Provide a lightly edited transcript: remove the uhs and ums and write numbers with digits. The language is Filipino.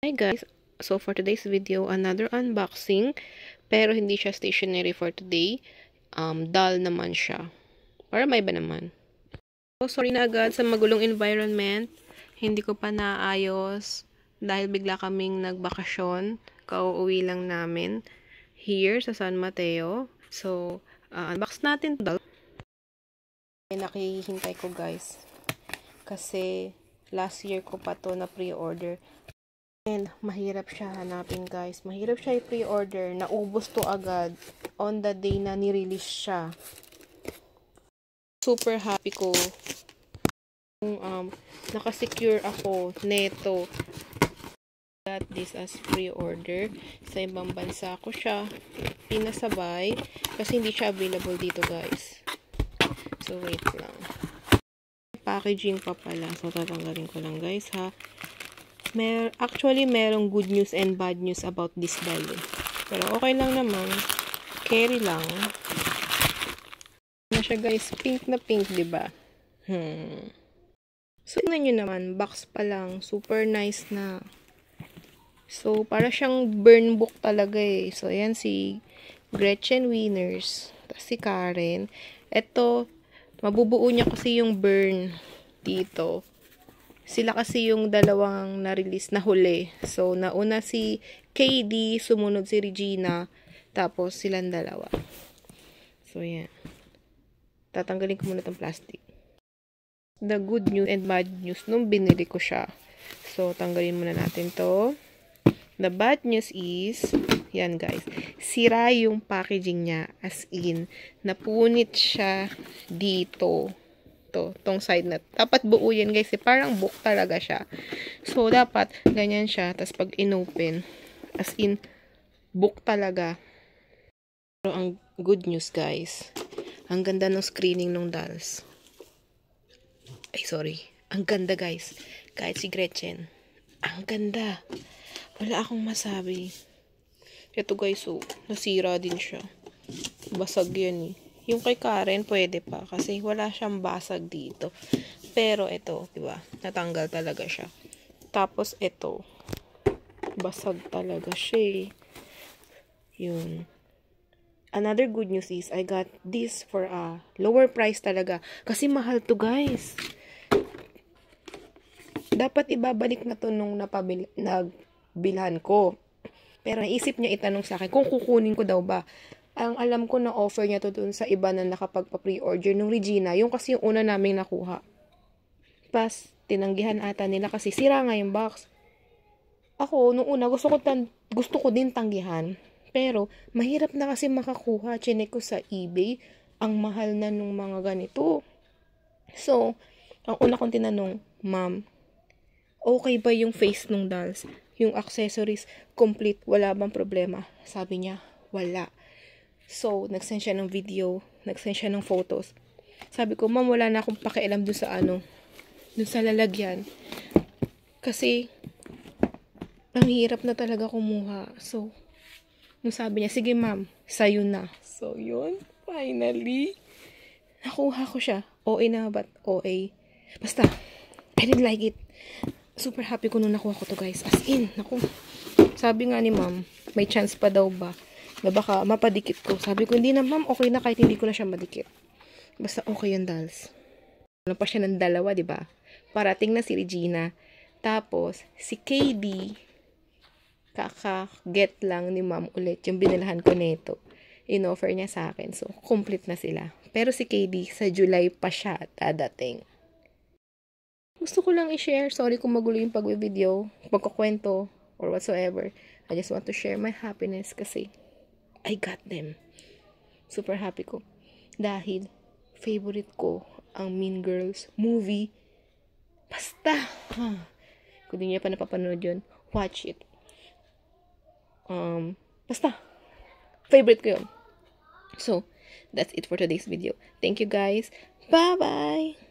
Hi guys! So for today's video, another unboxing. Pero hindi siya stationery for today. Dull naman siya. Para may iba naman. So sorry na agad sa magulong environment. Hindi ko pa naayos. Dahil bigla kaming nagbakasyon. Kauuwi lang namin. Here sa San Mateo. So, unbox natin to. Nakihintay ko guys. Kasi last year ko pa to na pre-order. And mahirap siya hanapin guys. Mahirap siya i-pre-order. Naubos to agad on the day na ni-release siya. Super happy ko. Nakasecure ako neto. Got this as pre-order. Sa ibang bansa ko siya pinasabay. Kasi hindi siya available dito guys. So wait lang. Packaging pa pala. So tatanggalin ko lang guys ha. Actually, merong good news and bad news about this doll. Pero okay lang naman. Carry lang. Ano siya guys? Pink na pink, diba? So, tingnan nyo naman. Box pa lang. Super nice na. So, para siyang burn book talaga eh. So, ayan si Gretchen Wieners. Tapos si Karen. Ito, mabubuo niya kasi yung burn dito. Sila kasi yung dalawang na-release na huli. So, nauna si KD, sumunod si Regina, tapos silang dalawa. So, yan. Tatanggalin ko muna itong plastic. The good news and bad news nung binili ko siya. So, tanggalin muna natin to. The bad news is, yan guys, sira yung packaging niya. As in, napunit siya dito. Tong side na. Dapat buo yan guys. Parang book talaga siya. So, dapat ganyan siya. Tapos pag inopen, as in, book talaga. Pero ang good news guys, ang ganda ng screening ng dolls. Ay, sorry. Ang ganda guys. Kahit si Gretchen. Ang ganda. Wala akong masabi. Ito guys, oh, nasira din siya. Basag yan eh. Yung kay Karen, pwede pa. Kasi wala siyang basag dito. Pero ito, diba? Natanggal talaga siya. Tapos ito. Basag talaga siya eh. Yun. Another good news is, I got this for a lower price talaga. Kasi mahal to guys. Dapat ibabalik na to nung nagbilhan ko. Pero naisip niya itanong sa akin kung kukunin ko daw ba. Ang alam ko na offer niya to dun sa iba na nakapagpa-pre-order nung Regina. Yung kasi yung una naming nakuha. Pas, tinanggihan ata nila kasi sira nga yung box. Ako, nung una, gusto ko din tanggihan. Pero, mahirap na kasi makakuha. Chinek ko sa eBay. Ang mahal na nung mga ganito. So, ang una kong tinanong, ma'am, okay ba yung face nung dolls? Yung accessories, complete, wala bang problema? Sabi niya, wala. So, nag-send siya ng video, nag-send siya ng photos. Sabi ko, ma'am, wala na akong pakialam dun sa dun sa lalagyan. Kasi, ang hirap na talaga kumuha. So, nung sabi niya, sige ma'am, sa'yo na. So, yun, finally, nakuha ko siya. OA na, but OA. Basta, I didn't like it. Super happy ko nung nakuha ko to guys. As in, naku. Sabi nga ni ma'am, may chance pa daw ba? Na baka mapadikit ko. Sabi ko, hindi na ma'am, okay na kahit hindi ko na siya madikit. Basta okay yung dolls. Ano pa siya ng dalawa, diba? Parating na si Regina. Tapos, si KD, kaka-get lang ni ma'am ulit yung binilhan ko nito. In-offer niya sa akin. So, complete na sila. Pero si KD, sa July pa siya dadating. Gusto ko lang i-share. Sorry kung magulo yung pag-video, pagkukwento, or whatsoever. I just want to share my happiness kasi I got them. Super happy ko. Dahil, favorite ko ang Mean Girls movie. Basta! Kung di niya pa napapanood yun, watch it. Basta! Favorite ko yun. So, that's it for today's video. Thank you guys. Bye-bye!